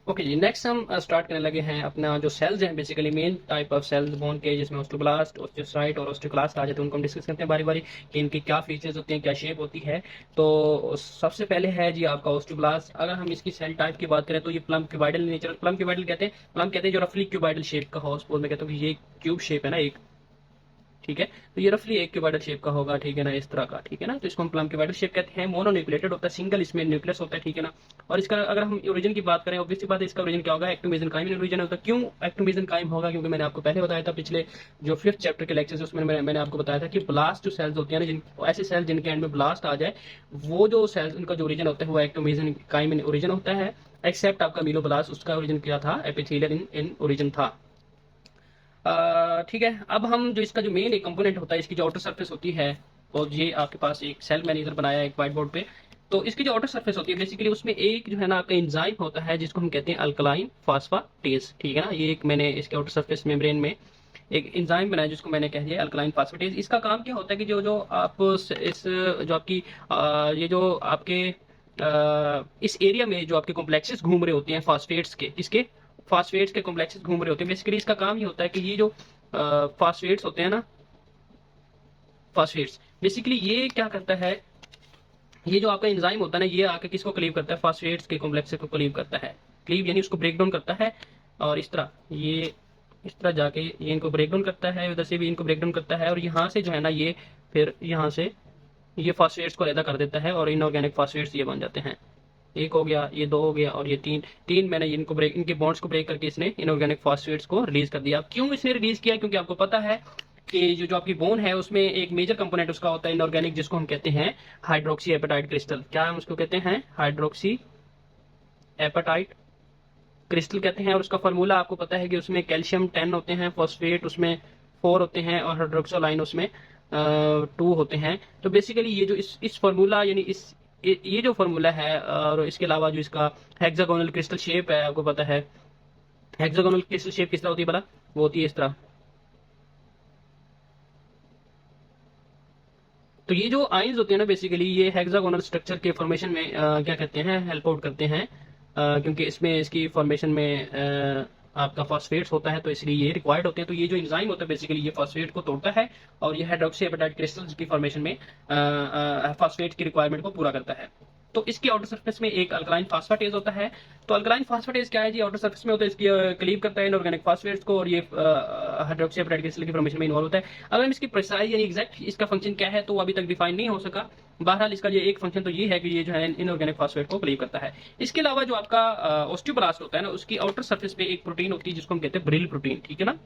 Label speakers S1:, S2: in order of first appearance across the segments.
S1: Okay जी, next हम start करने लगे हैं अपना जो सेल्स हैं, basically main type of cells bone के, जिसमें ओस्टोब्लास्ट, ओस्टियोसाइट और ओस्टियोक्लास्ट आ जाते हैं। उनको हम डिस्कस करते हैं बारी बारी कि इनकी क्या फीचर्स होते हैं, क्या शेप होती है। तो सबसे पहले है जी आपका ओस्टियोब्लास्ट। अगर हम इसकी सेल टाइप की बात करें तो ये plum cuboidal nature, plum cuboidal कहते हैं, प्लम कहते हैं जो रफली क्यूबाइडल शेप का हो। सपोज मैं कहता हूँ कि ये क्यूब शेप है ना एक, ठीक है, तो ये रफली एक क्यूबाइडल शेप का होगा, ठीक है ना, इस तरह का, ठीक है ना। तो इसको हम प्लम क्यूबाइडल शेप कहते हैं। मोनोन्यूक्लिएटेड होता है, सिंगल इसमें न्यूक्लियस होता है, ठीक है ना। और इसका अगर हम ओरिजिन की बात करें, ऑब्वियसली बात है, इसका ओरिजिन क्या होगा, एक्टोमेसेनकाइम ओरिजिन होता है। क्यों एक्टोमेसेनकाइम होगा? क्योंकि मैंने आपको पहले बताया था पिछले जो 5th चैप्टर के लेक्चर, उसमें मैंने आपको बताया था कि ब्लास्ट जो सेल्स होती है ना, जिन ऐसे सेल्स जिनके एंड में ब्लास्ट आ जाए, वो जो सेल्स उनका जो ओरिजिन होता है वो एक्टोमेसेनकाइम ओरिजिन होता है। एक्सेप्ट आपका मीलोब्लास्ट, उसका ओरिजिन क्या था, एपिथेलियल इन ओरिजिन था। ठीक है, अब हम जो इसका जो मेन एक कंपोनेंट होता है, इसकी जो आउटर सरफेस होती है, और ये आपके पास एक सेल मैंने इधर बनाया है एक व्हाइट बोर्ड पे। तो इसकी जो आउटर सरफेस होती है, बेसिकली उसमें एक जो है ना आपका एंजाइम होता है, जिसको हम कहते हैं अल्कलाइन फास्फाटेज, ठीक है ना। ये एक मैंने इसके आउटर सरफेस मेम्ब्रेन में एक एंजाइम बनाया, जिसको मैंने कह दिया अल्कलाइन फास्फाटेज। इसका काम क्या होता है कि जो जो आप इस जो आपकी ये जो आपके इस एरिया में जो आपके कॉम्प्लेक्सेस घूम रहे होते हैं फास्फेट्स के, इसके फास्फेट्स के कॉम्प्लेक्सेस घूम रहे होते हैं, बेसिकली इसका काम ये होता है कि ये जो फास्फेट्स होते हैं ना, फास्फेट्स बेसिकली ये क्या करता है, ये जो आपका एंजाइम होता है ना, ये आके किसको क्लीव करता है, फास्फेट्स के कॉम्प्लेक्स को क्लीव करता है। क्लीव यानी उसको ब्रेक डाउन करता है, और इस तरह ये इस तरह जाके ये इनको ब्रेक डाउन करता है, उधर से भी इनको ब्रेक डाउन करता है, और यहाँ से जो है ना ये फिर यहाँ से ये फास्फेट्स को अलग कर देता है, और इनऑर्गेनिक फास्फेट्स ये बन जाते हैं। एक हो गया, ये दो हो गया, और ये तीन, मैंने इनको ब्रेक, इनके बॉन्ड्स को ब्रेक करके इसने इनऑर्गेनिक फास्फेट्स को रिलीज कर दिया। अब क्यों इसने रिलीज किया? क्योंकि आपको पता है कि जो जो आपकी बोन है उसमें एक मेजर कंपोनेंट उसका होता है इनऑर्गेनिक, जिसको हम कहते हैं हाइड्रोक्सी एपेटाइट क्रिस्टल। क्या हम उसको कहते हैं? हाइड्रोक्सी एपेटाइट क्रिस्टल कहते हैं। और उसका फार्मूला आपको पता है कि उसमें कैल्शियम 10 होते हैं, फॉस्फेट उसमें 4 होते हैं, और हाइड्रोक्सोलाइन उसमें 2 होते हैं। तो बेसिकली ये जो इस फार्मूला यानी इस ये जो फार्मूला है, और इसके अलावा जो इसका हेक्सागोनल क्रिस्टल शेप है, आपको पता है हेक्सागोनल क्रिस्टल शेप किस तरह होती है भला? वो होती है इस तरह। तो ये जो आइंस होते हैं ना, बेसिकली ये हेक्सागोनल स्ट्रक्चर के फॉर्मेशन में क्या कहते हैं, हेल्प आउट करते हैं। क्योंकि इसमें इसकी फॉर्मेशन में आपका फॉस्फेट्स होता है, तो इसलिए ये रिक्वायर्ड होते हैं। तो ये जो एंजाइम होता है बेसिकली ये फॉस्फेट को तोड़ता है, और ये हाइड्रोक्सी एपेटाइट क्रिस्टल्स की फॉर्मेशन में फॉस्फेट की रिक्वायरमेंट को पूरा करता है। तो इसकी आउटर सरफेस में एक अल्कलाइन फास्फाटेज होता है। तो अल्कलाइन फास्फाटेज क्या है जी? आउटर सरफेस में होता है, इसकी क्लीव करता है इनऑर्गेनिक फास्फेट्स को, और ये हाइड्रोक्सी एपेटाइट क्रिस्टल की फॉर्मेशन में इन्वॉल्व होता है। अगर हम इसकी प्रिसाइज यानी एग्जैक्ट इसका फंक्शन क्या है, तो वो अभी तक डिफाइन नहीं हो सका। बहरहाल इसका ये एक फंक्शन तो ये है कि ये जो है इनऑर्गेनिक फास्फेट को क्लीव करता है। इसके अलावा जो आपका ऑस्टियोब्लास्ट होता है ना, उसकी आउटर सरफेस पे एक प्रोटीन होती है, जिसको हम कहते हैं ब्रिल प्रोटीन, ठीक है ना।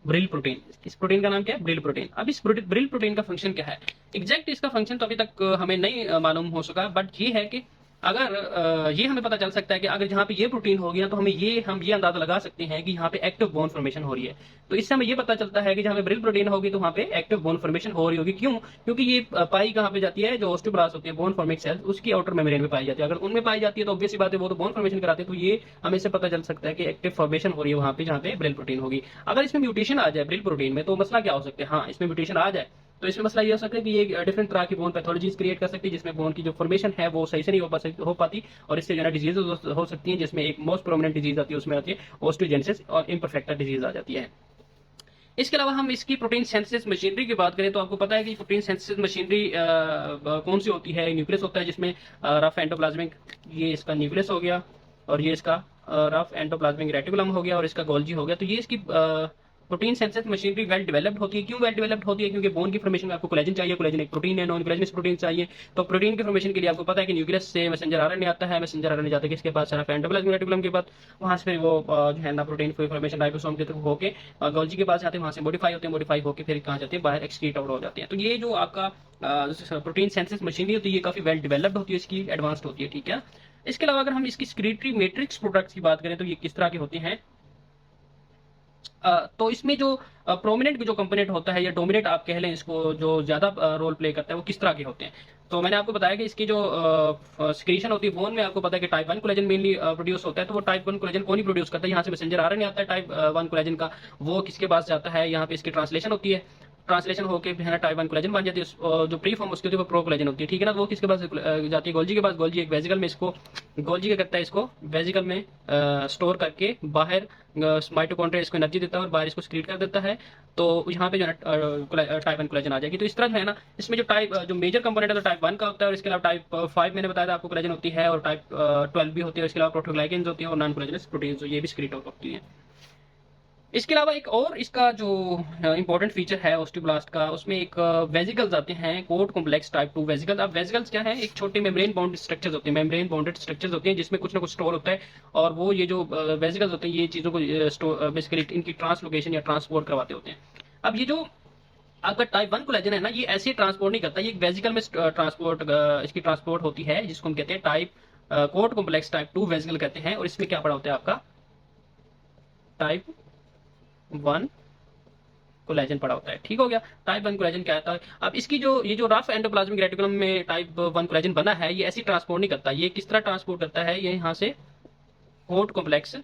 S1: ब्रिल प्रोटीन, इस प्रोटीन का नाम क्या है? Brill protein. अब इस ब्रिल प्रोटीन का फंक्शन क्या है एग्जैक्ट? इसका फंक्शन तो अभी तक हमें नहीं मालूम हो सका, बट ये है कि अगर ये हमें पता चल सकता है कि अगर जहाँ पे ये प्रोटीन हो गया, तो हम ये अंदाजा लगा सकते हैं कि यहाँ पे एक्टिव बोन फॉर्मेशन हो रही है। तो इससे हमें ये पता चलता है कि जहाँ पे ब्रिल प्रोटीन होगी, तो वहाँ पे एक्टिव बोन फॉर्मेशन हो रही होगी। क्यों? क्योंकि ये पाई कहाँ पे जाती है, जो ऑस्टियोब्लास्ट होती है, बोन फॉर्मिंग सेल्स, उसकी आउटर मेम्ब्रेन में पाई जाती है। अगर उनमें पाई जाती है तो ऑब्वियस बात है वो तो बोन फॉर्मेशन कराते हैं। तो ये हमें से पता चल सकता है कि एक्टिव फॉर्मेशन हो रही है वहाँ पे जहाँ पे ब्रिल प्रोटीन होगी। अगर इसमें म्यूटेशन आ जाए ब्रिल प्रोटीन में, तो मसला क्या हो सकता है? हाँ, इसमें म्यूटेशन आ जाए तो इसमें मसला ये हो सकता है कि ये डिफरेंट तरह की बोन पैथोलॉजीज क्रिएट कर सकती है, जिसमें बोन की जो फॉर्मेशन है वो सही से नहीं हो पाती, और इससे जो है डिजीज हो सकती है, जिसमें एक मोस्ट प्रोमिनेंट डिजीज आती है, उसमें आती है ऑस्टियोजेनेसिस और इम्परफेक्टा डिजीज आ जाती है। इसके अलावा हम इसकी प्रोटीन सिंथेसिस मशीनरी की बात करें, तो आपको पता है कि प्रोटीन सिंथेसिस मशीनरी कौन सी होती है? न्यूक्लियस होता है, जिसमें रफ एंडोप्लाज्मिक, ये इसका न्यूक्लियस हो गया, और ये इसका रफ एंडोप्लाज्मिक रेटिकुलम हो गया, और इसका गोल्जी हो गया। तो ये इसकी protein synthesis machinery well developed होती है। क्यों वेल डेवलप्ड होती है? क्योंकि बोन की फॉर्मेशन में आपको कोलेजन चाहिए, कोलेजन एक प्रोटीन है, नॉन कोलेजनस प्रोटीन चाहिए। तो प्रोटीन की फॉर्मेशन के लिए आपको पता है कि न्यूक्लियस से मैसेंजर आरएनए आता है, मैसेंजर आरएनए जाता है किसके पास? रफ एंडोप्लाज्मिक रेटिकुलम के बाद, वहां से फिर वो जो है ना प्रोटीन की फॉर्मेशन राइबोसोम के थ्रू होके गोल्जी के पास जाते हैं, वहां से मॉडिफाई होते हैं, मॉडिफाई होकर फिर कहाँ जाते हैं? बाहर एक्सक्रीट आउट हो जाते हैं। तो ये जो आपका प्रोटीन सिंथेसिस मशीनरी होती है, ये काफी वेल डेवलप्ड होती है, इसकी एडवांस्ड होती है, ठीक है। इसके अलावा अगर हम इसकी स्क्रीटरी मैट्रिक्स प्रोडक्ट्स की बात करें, तो ये किस तरह के होते हैं? तो इसमें जो प्रोमिनेंट जो कंपोनेंट होता है, या डोमिनेट आप कह लें इसको, जो ज्यादा रोल प्ले करता है, वो किस तरह के होते हैं? तो मैंने आपको बताया कि इसकी जो सिक्रीशन होती है बोन में, आपको पता है कि टाइप 1 कोलेजन मेनली प्रोड्यूस होता है। तो वो टाइप 1 कोलेजन कौन ही प्रोड्यूस करता है? यहाँ से मैसेंजर आरएनए आता है टाइप 1 कोलेजन का, वो किसके पास जाता है? यहाँ पे इसकी ट्रांसलेशन होती है। ट्रांसलेशन होकर है ना टाइप 1 कोलेजन बन जाती है। जो प्री फॉर्म उसकी होती है वो प्रो कोलेजन होती है, ठीक है ना। वो किसके पास जाती है, गोल्जी के पास। गोल्जी एक वेजिकल में इसको, गोल्जी क्या करता है, इसको वेजिकल में स्टोर करके बाहर माइटोकॉन्ड्रिया इसको एनर्जी देता है और बाहर इसको सीक्रेट कर देता है। तो यहाँ पे जो है टाइप 1 कोलेजन आ जाएगी। तो इस तरह जो है ना, इसमें जो मेजर कंपोनेंट है तो टाइप 1 का होता है, और इसके अलावा टाइप 5 मैंने बताया था आपको कोलेजन होती है, और टाइप 12 भी होती है। इसके अलावा प्रोटोग्लाइकेन्स होती है और नॉन कोलेजनस प्रोटीन्स, ये भी सीक्रेट आउट होती है। इसके अलावा एक और इसका जो इंपॉर्टेंट फीचर है ऑस्टियोब्लास्ट का, उसमें एक वेजिकल्स आते हैं, कोड कॉम्प्लेक्स टाइप 2 वेजिकल्स। अब वेजिकल्स क्या है, एक छोटे मेम्ब्रेन बाउंड स्ट्रक्चर्स होते हैं, मेम्ब्रेन बाउंडेड स्ट्रक्चर्स होते हैं जिसमें कुछ ना कुछ स्टोर होता है। और वो ये जो वेजिकल्स होते हैं ये चीजों को स्टोर बेसिकली इनकी ट्रांसलोकेशन या ट्रांसपोर्ट करवाते होते हैं। अब ये जो आपका टाइप 1 कोलेजन है ना, ये ऐसे ट्रांसपोर्ट नहीं करता, ये एक वेजिकल में ट्रांसपोर्ट इसकी ट्रांसपोर्ट होती है, जिसको हम कहते हैं type code complex type 2 vesicle कहते हैं। और इसमें क्या पड़ा होता है आपका टाइप 1 कोलेजन पड़ा होता है, ठीक हो गया। टाइप 1 कोलेजन क्या होता है, अब इसकी जो ये जो रफ एंडोप्लाज्मिक रेटिकुलम में टाइप 1 कोलेजन बना है, ये ऐसी ट्रांसपोर्ट नहीं करता। ये किस तरह ट्रांसपोर्ट करता है, ये यहाँ से कोड कॉम्प्लेक्स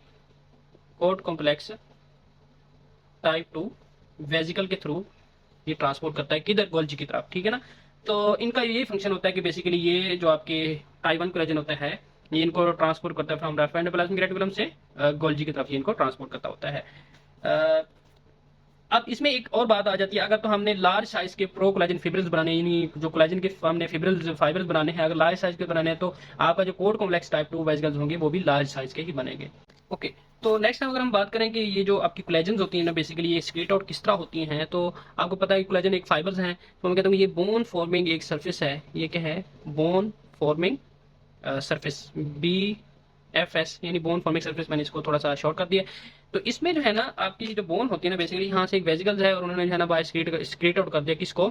S1: टाइप 2 वेजिकल के थ्रू ये ट्रांसपोर्ट करता है, किधर, गोल्जी की तरफ, ठीक है ना। तो इनका ये फंक्शन होता है कि बेसिकली ये जो आपके टाइप 1 कोलेजन होता है, ये इनको ट्रांसपोर्ट करता है फ्रॉम रफ एंडोप्लाज्मिक रेटिकुलम से गोल्जी की तरफ, ये इनको ट्रांसपोर्ट करता होता है। अब इसमें एक और बात आ जाती है, अगर तो हमने लार्ज साइज के प्रो कोलेजन फिब्रिल्स बनाने, यानी जो कोलेजन के हमने फाइबर्स बनाने हैं, अगर लार्ज साइज के बनाने हैं, तो आपका जो कोड कॉम्प्लेक्स टाइप 2 वेजिकल्स होंगे वो भी लार्ज साइज के ही बनेंगे। ओके, तो नेक्स्ट टाइम अगर हम बात करें कि ये जो आपकी कोलेजन होती है ना, बेसिकली ये स्क्रीट आउट किस तरह होती हैं, तो आपको पता है कि कोलेजन एक फाइबर्स हैं। तो मैं कहता हूँ ये बोन फॉर्मिंग एक सर्फिस है। ये क्या है, बोन फॉर्मिंग सर्फिस, BFS, यानी बोन फॉर्मिंग सर्फिस। मैंने इसको थोड़ा सा शॉर्ट कर दिया। तो इसमें जो है ना आपकी जो बोन होती है ना, बेसिकली यहाँ से एक वेजिकल्स है और उन्होंने जो है ना बाय स्क्रीट आउट कर दिया किसको,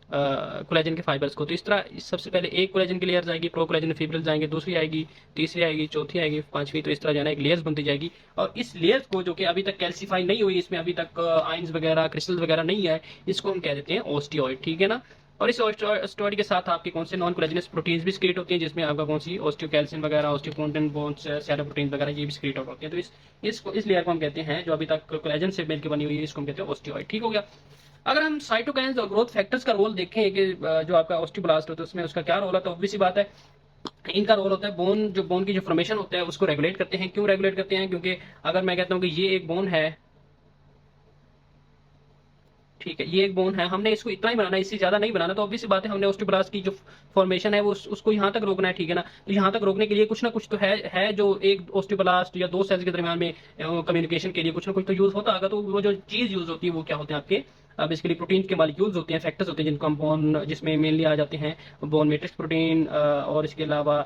S1: कोलेजन के फाइबर्स को। तो इस तरह सबसे पहले एक कोलेजन की लेयर्स आएगी, प्रो कोलेजन फिब्रिल्स आएंगे, दूसरी आएगी, तीसरी आएगी, चौथी आएगी, पांचवी। तो इस तरह जो है ना एक लेयर्स बनती जाएगी। और इस लेयर्स को, जो कि अभी तक कैल्सीफाई नहीं हुई, इसमें अभी तक आइंस वगैरह क्रिस्टल्स वगैरह नहीं है, इसको हम कह देते हैं ऑस्टियोइड, ठीक है ना। और इस ऑस्टियोइड के साथ आपके कौन से नॉन कोलेजनस प्रोटीन्स भी स्क्रीट होती हैं, जिसमें आपका कौन सी ऑस्टियोकैल्सिन वगैरह, ऑस्टियोपोन्टिन बोन्स, सैरोप्रोटीन वगैरह ये भी स्क्रीट आउट होती है। तो इस लेयर को हम कहते हैं, जो अभी तक कोलेजन से मिलकर बनी हुई है, इसको हम कहते हैं ऑस्टियोइड, ठीक हो गया। अगर हम साइटोकाइन्स और ग्रोथ फैक्टर्स का रोल देखें कि जो आपका ऑस्टियोब्लास्ट होता है उसमें उसका क्या रोल है, तो ऑब्वियस सी बात है इनका रोल होता है बोन की जो फॉर्मेशन होता है उसको रेगुलेट करते हैं। क्यों रेगुलेट करते हैं, क्योंकि अगर मैं कहता हूं कि ये एक बोन है, ठीक है, ये एक बोन है, हमने इसको इतना ही बनाना है, इससे ज्यादा नहीं बनाना, तो ऑब्वियस बात है हमने ऑस्टियोब्लास्ट की जो फॉर्मेशन है वो उसको यहाँ तक रोकना है, ठीक है ना। तो यहाँ तक रोकने के लिए कुछ ना कुछ तो है जो एक ऑस्टियोब्लास्ट या दो सेल्स के दरमियान में कम्युनिकेशन के लिए कुछ ना कुछ तो यूज होता होगा। तो वो जो चीज यूज होती है वो क्या होते हैं आपके, बेसिकली प्रोटीन के मॉलिक्यूल्स होते हैं, फैक्टर्स होते हैं, जिनको हम बोन, जिसमें मेनली आ जाते हैं बोन मैट्रिक्स प्रोटीन, और इसके अलावा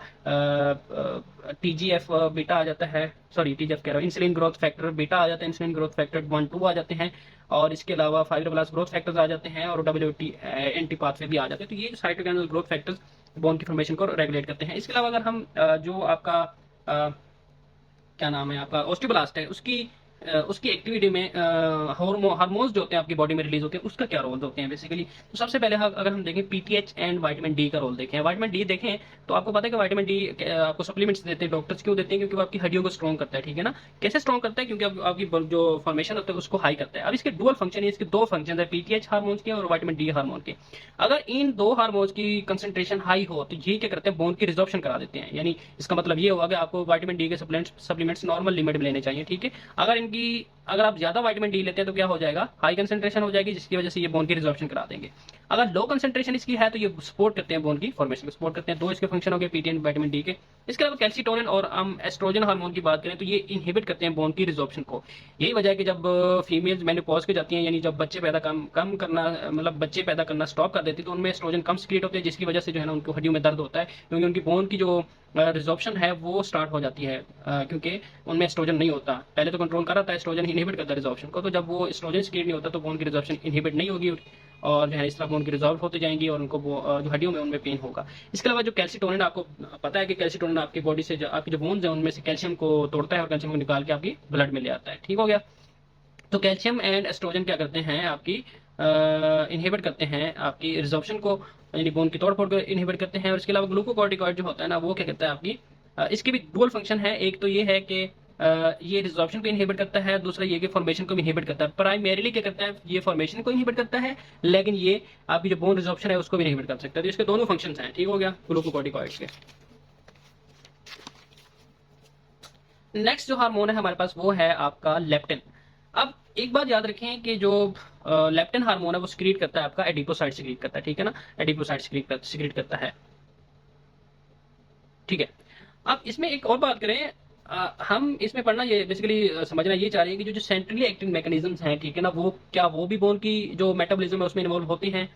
S1: TGF बीटा आ जाता है, सॉरी TGF कह रहा हूँ, इंसुलिन ग्रोथ फैक्टर बीटा आ जाता है, इंसुलिन ग्रोथ फैक्टर 1-2 आ जाते हैं, और इसके अलावा फाइब्रोब्लास्ट ग्रोथ फैक्टर्स आ जाते हैं, और WT एंटी पाथवे भी आ जाते हैं। तो ये साइटोकाइनल ग्रोथ फैक्टर्स बोन की फॉर्मेशन को रेगुलेट करते हैं। इसके अलावा अगर हम जो आपका क्या नाम है आपका ऑस्टियोब्लास्ट है, उसकी एक्टिविटी में हार्मोन्स जो होते हैं आपकी बॉडी में रिलीज होते हैं, उसका क्या रोल होते हैं बेसिकली। तो सबसे पहले अगर हम देखें PTH एंड विटामिन D का रोल देखें, विटामिन D देखें तो आपको पता है कि विटामिन D आपको सप्लीमेंट्स देते हैं डॉक्टर्स, क्यों देते हैं, क्योंकि वो आपकी हड्डियों को स्ट्रॉन्ग करता है, ठीक है ना। कैसे स्ट्रॉन्ग करता है, क्योंकि आपकी जो फॉर्मेशन होता है उसको हाई करता है। अब इसके डुअल फंक्शन है, इसके दो फंक्शन है, PTH हार्मोन्स के और विटामिन D हार्मोन के। अगर इन दो हार्मोन्स की कंसंट्रेशन हाई हो तो ये क्या करते हैं, बोन की रिजॉर्प्शन करा देते हैं। यानी इसका मतलब ये होगा कि आपको विटामिन D के सप्लीमेंट्स नॉर्मल लिमिट में लेने चाहिए, ठीक है। अगर आप ज्यादा विटामिन D लेते हैं तो क्या हो जाएगा, हाई कंसंट्रेशन हो जाएगी, जिसकी वजह से ये बोन की रिजॉर्प्शन करा देंगे। अगर लो कंसंट्रेशन इसकी है तो ये सपोर्ट करते हैं बोन की फॉर्मेशन को, सपोर्ट करते हैं। दो इसके फंक्शन हो गए PTH एंड विटामिन D के। इसके अलावा कैल्सिटोनिन और हम एस्ट्रोजन हार्मोन की बात करें तो ये इनहिबिट करते हैं बोन की रिजॉर्प्शन को। यही वजह है कि जब फीमेल्स मेनोपॉज के जाती हैं, यानी जब बच्चे पैदा कम करना, मतलब बच्चे पैदा करना स्टॉप कर देती है, तो उनमें एस्ट्रोजन कम सीक्रेट होते हैं, जिसकी वजह से जो है ना उनको हड्डियों में दर्द होता है, क्योंकि उनकी बोन की जो रिजॉर्प्शन है वो स्टार्ट हो जाती है, क्योंकि उनमें एस्ट्रोजन नहीं होता। पहले तो कंट्रोल कर रहा था, एस्ट्रोजन इनहिबिट करता है रिजॉर्प्शन को, तो जब वो एस्ट्रोजन सीक्रेट नहीं होता तो बोन की रिजॉर्प्शन इनहिबिट नहीं होगी, और जो है इस तरह बोन की रिजॉल्व होती जाएंगी और उनको जो हड्डियों में उनमें पेन होगा। इसके अलावा जो कैल्सिटोनिन, आपको पता है कि कैल्सिटोनिन आपकी बॉडी से आपकी जो बोन्स है उनमें से कैल्शियम को तोड़ता है और कैल्शियम को निकाल के आपकी ब्लड में ले आता है, ठीक हो गया। तो कैल्शियम एंड एस्ट्रोजन क्या करते हैं, आपकी इनहिबिट करते हैं आपकी रिजॉर्प्शन को, यानी बोन की तोड़फोड़ को इनहिबिट करते हैं। और इसके अलावा ग्लूकोकॉर्टिकॉइड जो होता है ना, वो क्या करता है आपकी इसके भी डुअल फंक्शन है। एक तो ये है कि ये रिजॉर्प्शन को इनहिबिट करता है, दूसरा ये कि फॉर्मेशन को भी इनहिबिट करता है। प्राइमरीली क्या करता है, ये फॉर्मेशन को इनहिबिट करता है, लेकिन ये आपकी जो बोन रिजॉर्प्शन है उसको भी इनहिबिट कर सकता है। तो इसके दोनों फंक्शंस हैं। ठीक हो गया ग्लूकोकॉर्टिकॉइड्स के। नेक्स्ट जो हार्मोन है हमारे पास वो है आपका लेप्टिन। अब एक बात याद रखें कि जो लेप्टिन हार्मोन है वो सिक्रीट करता है आपका एडिपोसाइड सिक्रीट करता है, ठीक है ना, एडिपोसाइड सिक्रीट करता है, ठीक है। अब इसमें एक और बात करें, हम इसमें पढ़ना ये बेसिकली समझना ये चाह रहे हैं कि जो सेंट्रली एक्टिंग मैकेनिज्म्स हैं, ठीक है ना, वो क्या वो भी बोन की जो मेटाबॉलिज्म है उसमें इन्वॉल्व होते हैं,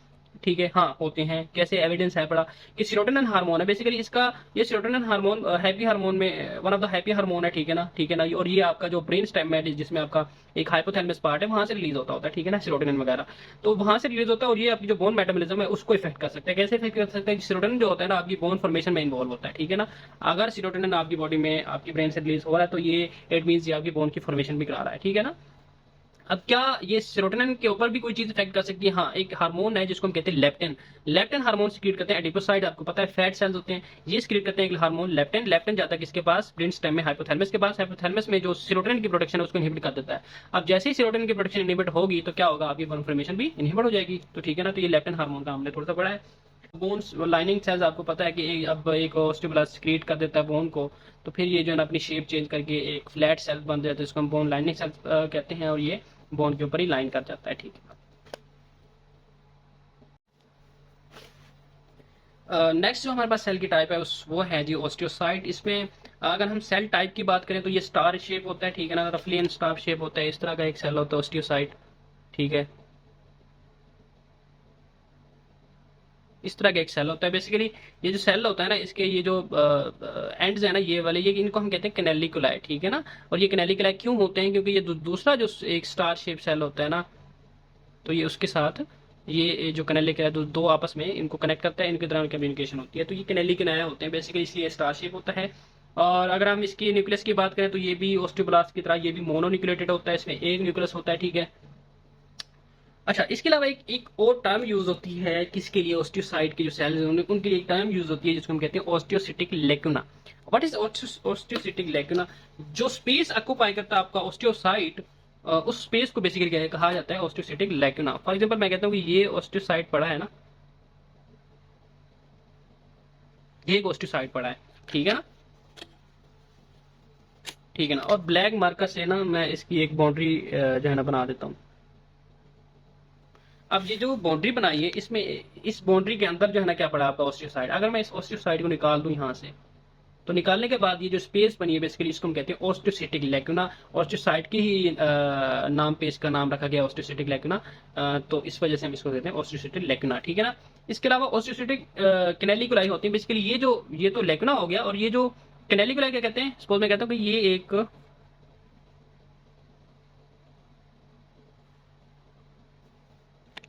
S1: ठीक है, हाँ होते हैं। कैसे एविडेंस है पड़ा कि सीरोटोनिन हार्मोन है बेसिकली इसका, ये सीरोटोनिन हार्मोन हैप्पी हार्मोन में one of the happy hormone है, ठीक है ना, ठीक है ना। और ये आपका जो ब्रेन स्टेम है जिसमें आपका एक हाइपोथैलेमस पार्ट है वहां से रिलीज होता है, ठीक है ना, सीरोटोनिन वगैरह, तो वहां से रिलीज होता है और ये आपकी जो बोन मेटाबॉलिज्म है उसको इफेक्ट कर सकता है। कैसे इफेक्ट कर सकता है, सीरोटोनिन जो होता है ना आपकी बोन फॉर्मेशन में इन्वॉल्व होता है, ठीक है ना। अगर सीरोटोनिन आपकी बॉडी में आपकी ब्रेन से रिलीज हो रहा है तो ये इट मींस ये आपकी बोन की फॉर्मेशन भी करा रहा है, ठीक है ना। अब क्या ये सेरोटोनिन के ऊपर भी कोई चीज इफेक्ट कर सकती है? हाँ, एक हार्मोन है जिसको हम कहते हैं लेप्टिन। लेप्टिन हार्मोन सिक्रीट करते हैं एडिपोसाइड, आपको पता है फैट सेल्स होते हैं, ये सिक्रीट करते हैं एक हार्मोन लेप्टिन। लेप्टिन जाता है किसके पास, ब्रेन स्टेम में हाइपोथैलेमस के पास। हाइपोथैलेमस में जो सेरोटोनिन की प्रोडक्शन है उसको इनहिबिट कर देता है। अब जैसे ही सेरोटोनिन की प्रोडक्शन इनहिबिट होगी तो क्या होगा, आपकी बोन फॉर्मेशन भी इनहिबिट हो जाएगी, तो ठीक है ना। तो ये लेप्टिन हार्मोन का हमने थोड़ा सा पढ़ा है। बोन्स लाइनिंग सेल्स आपको पता है कि अब एक ऑस्टियोब्लास्ट सिक्रीट कर देता है बोन को, तो फिर ये जो है ना अपनी शेप चेंज करके एक फ्लैट सेल बन जाता है, इसको हम बोन लाइनिंग सेल्स कहते हैं, और ये बोन के ऊपर ही लाइन कर जाता है, ठीक है। नेक्स्ट जो हमारे पास सेल की टाइप है उस वो है जी ऑस्टियोसाइट। इसमें अगर हम सेल टाइप की बात करें तो ये स्टार शेप होता है, ठीक है ना, रफली एंड स्टार शेप होता है, इस तरह का एक सेल होता है ऑस्टियोसाइट, ठीक है। इस तरह का एक सेल होता है बेसिकली। ये जो सेल होता है ना इसके ये जो एंड्स है ना ये वाले, ये इनको हम कहते हैं कैनेलिकुलाई, ठीक है ना। और ये कैनेलिकुलाई क्यों होते हैं, क्योंकि ये दूसरा जो एक स्टार शेप सेल होता है ना, तो ये उसके साथ ये जो कैनेलिकुलाई दो आपस में इनको कनेक्ट करता है, इनके दौरान कम्युनिकेशन होती है, तो ये कैनेलिकुलाई होते हैं बेसिकली, इसलिए स्टार शेप होता है। और अगर हम इसकी न्यूक्लियस की बात करें तो ये भी ओस्टियोब्लास्ट की तरह ये भी मोनोन्यूक्लिएटेड होता है, इसमें एक न्यूक्लियस होता है, ठीक है। अच्छा, इसके अलावा एक और टर्म यूज होती है किसके लिए, ऑस्टियोसाइट के जो सेल्स हैं उनके लिए एक टर्म यूज होती है जिसको हम कहते हैं ऑस्टियोसिटिक लेकुना। What is ऑस्टियोसिटिक लेकुना? जो स्पेस ऑक्यूपाई करता है आपका ऑस्टियोसाइट, उस स्पेस को बेसिकली क्या कहा जाता है, ऑस्टियोसिटिक लेकुना। फॉर एग्जांपल मैं कहता हूँ कि ये ऑस्टियोसाइट पड़ा है ना, ये एक ऑस्टियोसाइट पड़ा है, ठीक है ना, ठीक है ना। और ब्लैक मार्कर से ना मैं इसकी एक बाउंड्री जो है ना बना देता हूँ। अब ये जो बाउंड्री बनाई है इसमें इस बाउंड्री के अंदर जो है ना क्या पड़ा आपका ऑस्टियोसाइट। अगर मैं इस ऑस्टियोसाइट को निकाल दूं यहाँ से, तो निकालने के बाद ये जो स्पेस बनी है बेसिकली इसको हम कहते हैं ऑस्टियोसिटिक लेकुना। ऑस्टियोसाइट की ही नाम पे इसका नाम रखा गया ऑस्टियोसिटिक लेकुना, तो इस वजह से हम इसको कहते हैं ऑस्टियोसिटिक लेकुना, ठीक है ना। इसके अलावा ऑस्टियोसिटिक कैनेलिकुलाई होती है बेसिकली, ये तो लेकुना हो गया, और ये जो कैनेलिकुलाई क्या कहते हैं, सपोज मैं कहता हूँ कि ये एक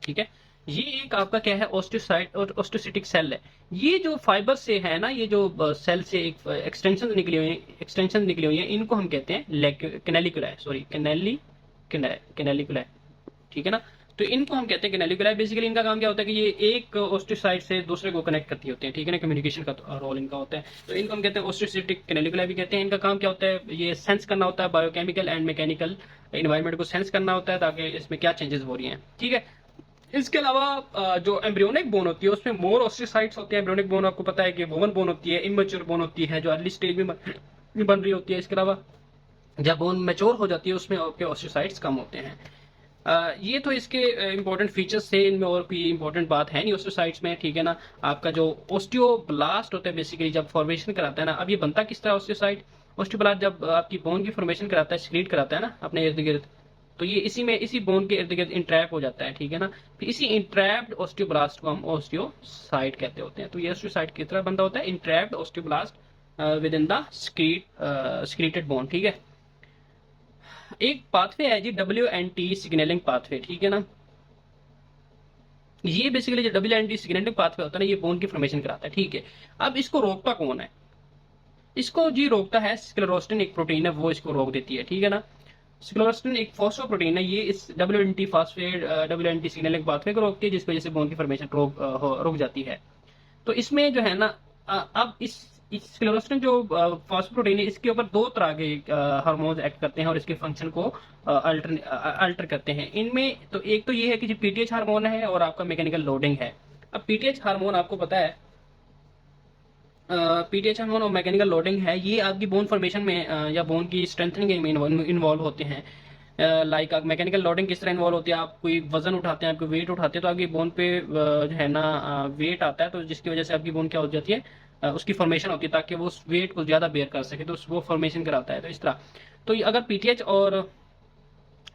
S1: ठीक है, ये एक आपका क्या है ऑस्टियोसाइट और ऑस्टियोसिटिक सेल है। ये जो फाइबर से है ना, ये जो सेल से एक एक्सटेंशन निकली हुई है, इनको हम कहते हैं कैनेलिकुलाई, सॉरी कैनेलिकुलाई, ठीक है ना। तो इनको हम कहते हैं कैनेलिकुलाई। बेसिकली इनका काम क्या होता है कि ये एक ऑस्टियोसाइट से दूसरे को कनेक्ट करती होते हैं, ठीक है ना, कम्युनिकेशन का रोल इनका होता है। तो इनको हम कहते हैं ऑस्टियोसिटिक कैनेलिकुलाई भी कहते हैं। इनका काम क्या होता है, ये सेंस करना होता है, बायोकेमिकल एंड मैकेनिकल इन्वायरमेंट को सेंस करना होता है ताकि इसमें क्या चेंजेस हो रही हैं, ठीक है। इसके अलावा जो एम्ब्रियोनिक बोन होती है उसमें मोर ऑस्टियोसाइट्स होते हैं। एम्ब्रियोनिक बोन आपको पता है कि वोवन बोन होती है, इमेच्योर बोन होती है जो अर्ली स्टेज में बन रही होती है। इसके अलावा जब बोन मैच्योर हो जाती है उसमें आपके ऑस्टियोसाइट्स कम होते हैं। ये तो इसके इंपॉर्टेंट फीचर्स थे, इनमें और कोई इंपॉर्टेंट बात है नहीं ऑस्टियोसाइट्स में, ठीक है ना। आपका जो ऑस्टियोब्लास्ट होता है बेसिकली जब फॉर्मेशन कराता है ना, अब ये बनता किस तरह ऑस्टियोसाइट, ऑस्टियोब्लास्ट जब आपकी बोन की फॉर्मेशन कराता है, सिक्रीट कराता है ना अपने इर्द गिर्द, तो ये इसी बोन के इर्द गिर्द इंट्रैप हो जाता है, ठीक है ना। फिर इसी इंट्रैप्ड ऑस्टियोब्लास्ट को हम ऑस्टियोसाइट कहते होते हैं। तो ये ऑस्टियोसाइट किस तरह बनता होता है, entrapped osteoblast within the secreted bone, ठीक है। एक पाथवे है जी WNT सिग्नलिंग पाथवे, ठीक है ना। ये बेसिकली जो WNT सिग्नलिंग पाथवे होता है ना, ये बोन की फॉर्मेशन कराता है, ठीक है। अब इसको रोकता कौन है, इसको जी रोकता है स्क्लेरोस्टिन, एक प्रोटीन है वो इसको रोक देती है, ठीक है ना। स्क्लेरोस्टिन एक फॉस्फोप्रोटीन है, ये इस WNT phosphate WNT signalling pathway को रोकती है, जिस वजह से बोन की फॉर्मेशन रुक जाती है। तो इसमें जो है ना अब इस स्क्लेरोटिन जो फॉस्फोप्रोटीन है, इसके ऊपर दो तरह के हार्मोन्स एक्ट करते हैं और इसके फंक्शन को अल्टर करते हैं। इनमें तो एक तो ये है कि जो पीटीएच हार्मोन है और आपका मैकेनिकल लोडिंग है। अब पीटीएच हार्मोन आपको पता है, पीटीएच हार्मोन और मैकेनिकल लोडिंग है, ये आपकी बोन फॉर्मेशन में या बोन की स्ट्रेंथनिंग में इन्वॉल्व होते हैं। लाइक मैकेनिकल लोडिंग किस तरह इन्वॉल्व होती है, आप कोई वजन उठाते हैं, आपको वेट उठाते हैं, तो आपकी बोन पे जो है ना वेट आता है, तो जिसकी वजह से आपकी बोन क्या हो जाती है, उसकी फॉर्मेशन होती है ताकि वो उस वेट को ज्यादा बेयर कर सके, तो वो फॉर्मेशन कराता है। तो इस तरह, तो अगर पीटीएच और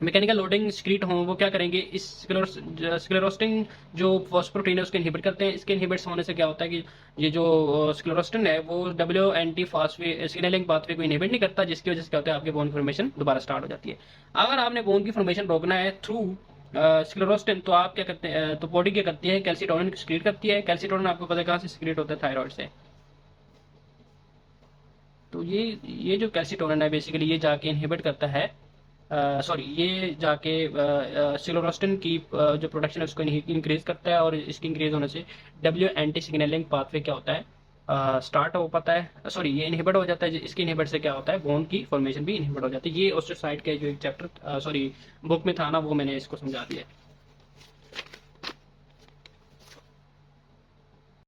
S1: मैकेनिकल लोडिंग स्क्रीट हों, वो क्या करेंगे, इस स्क्लेरोस्टिन जो फॉस्फोप्रोटीन है उसके इनहिबिट करते हैं। इसके इनहिबिट होने से क्या होता है कि ये जो स्क्लेरोस्टिन है वो डब्ल्यू एंटी सिग्नलिंग पाथवे को इनहिबिट नहीं करता, जिसकी वजह से क्या होता है, आपके बोन फॉर्मेशन दोबारा स्टार्ट हो जाती है। अगर आपने बोन की फॉर्मेशन रोकना है थ्रू स्क्लेरोस्टिन, तो आप क्या करते हैं, तो बॉडी क्या करती है, कैल्सिटोनिन स्क्रीट करती है। कैल्सिटोनिन आपको पता है कहाँ से स्क्रीट होता है, थायराइड से। तो ये जो कैल्सिटोनिन है बेसिकली ये जाके इनहिबिट करता है, सॉरी ये जाके सिलोरोस्टिन की जो प्रोडक्शन है उसको इंक्रीज करता है, और इसकी इंक्रीज होने से डब्ल्यू एंटी सिग्नलिंग पाथवे क्या होता है, स्टार्ट हो पाता है, सॉरी ये इनहिबिट हो जाता है। इसके इनहिबिट से क्या होता है, बोन की फॉर्मेशन भी इनहिबिट हो जाती है। ये ओस्टियोसाइट के जो एक चैप्टर सॉरी बुक में था ना, वो मैंने इसको समझा दिया है।